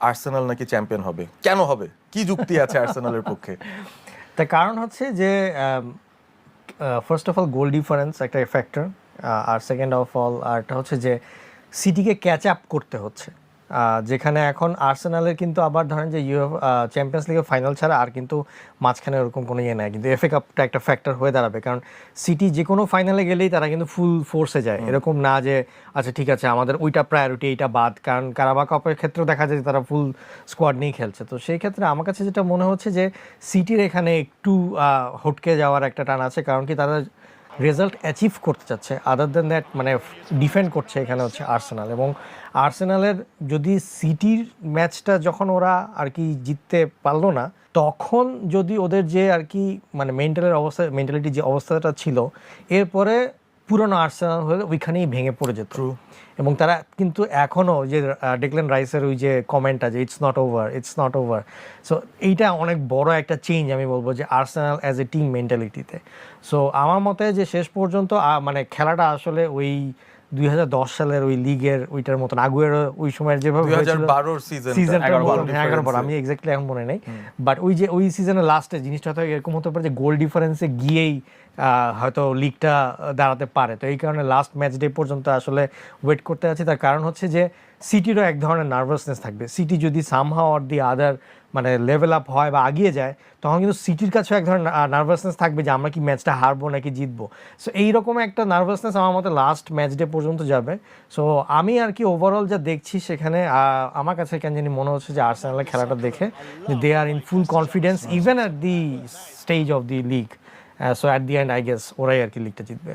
Arsenal নাকি champion হবে, কেন হবে, কি যুক্তি আছে আর্সেনালের পক্ষে? তার কারণ হচ্ছে যে first of all goal difference একটা ফ্যাক্টর, আর সেকেন্ড অফ অল আরটা হচ্ছে যে সিটিকে ক্যাচ আপ করতে হচ্ছে, যেখানে এখন আর্সেনালের কিন্তু আবার ধরেন যে চ্যাম্পিয়ন্স লিগের ফাইনাল ছাড়া আর কিন্তু মাঝখানে ওরকম কোনো ইয়ে নাই, কিন্তু এফএ কাপটা একটা ফ্যাক্টর হয়ে দাঁড়াবে, কারণ সিটি যে কোনো ফাইনালে গেলেই তারা কিন্তু ফুল ফোর্সে যায়, এরকম না যে আচ্ছা ঠিক আছে আমাদের ওইটা প্রায়োরিটি এইটা বাদ, কারণ কারাবা কাপের ক্ষেত্রেও দেখা যায় যে তারা ফুল স্কোয়াড নিয়ে খেলছে। তো সেই ক্ষেত্রে আমার কাছে যেটা মনে হচ্ছে যে সিটির এখানে একটু হটকে যাওয়ার একটা টান আছে, কারণ কি তারা রেজাল্ট অ্যাচিভ করতে চাচ্ছে, আদার দেন দ্যাট মানে ডিফেন্ড করছে এখানে হচ্ছে আর্সেনাল। এবং আর্সেনালের যদি সিটির ম্যাচটা যখন ওরা আর কি জিততে পারলো না, তখন যদি ওদের যে আর কি মানে মেন্টালিটি যে অবস্থাটা ছিল, এরপরে পুরনো আর্সেনাল হলে ওইখানেই ভেঙে পড়ে যেত। এবং তারা কিন্তু এখনও যে ডেকল্যান রাইসের ওই যে কমেন্টটা যে ইটস নট ওভার, সো এইটা অনেক বড় একটা চেঞ্জ আমি বলবো যে আর্সেনাল অ্যাজ এ টিম মেন্টালিটিতে। সো আমার মতে যে শেষ পর্যন্ত মানে খেলাটা আসলে ওই 2010 সালের ওই লিগের ওইটার মতন, আগুয়ের ওই সময়ের যেভাবে 2012 11 আমি এক্স্যাক্টলি এখন মনে নেই, বাট ওই যে ওই সিজনের লাস্টে জিনিসটা হয়তো এরকম হতে পারে যে গোল ডিফারেন্সে গিয়েই হয়তো লিগটা দাঁড়াতে পারে। তো এই কারণে লাস্ট ম্যাচ ডে পর্যন্ত আসলে ওয়েট করতে আছি। তার কারণ হচ্ছে যে সিটিরও এক ধরনের নার্ভাসনেস থাকবে। সিটি যদি সামহাও অর দি আদার মানে লেভেল আপ হয় বা এগিয়ে যায়, তখন কিন্তু সিটির কাছেও এক ধরনের নার্ভাসনেস থাকবে যে আমরা কি ম্যাচটা হারবো নাকি জিতবো। সো এইরকম একটা নার্ভাসনেস আমার মতে লাস্ট ম্যাচ ডে পর্যন্ত যাবে। সো আমি আর কি ওভারঅল যা দেখছি সেখানে আমার কাছে কেন জানি মনে হচ্ছে যে আর্সেনালের খেলাটা দেখে যে they are in full confidence even at the stage of the league. So at the end I guess ওরাই আর কি লিগটা জিতবে।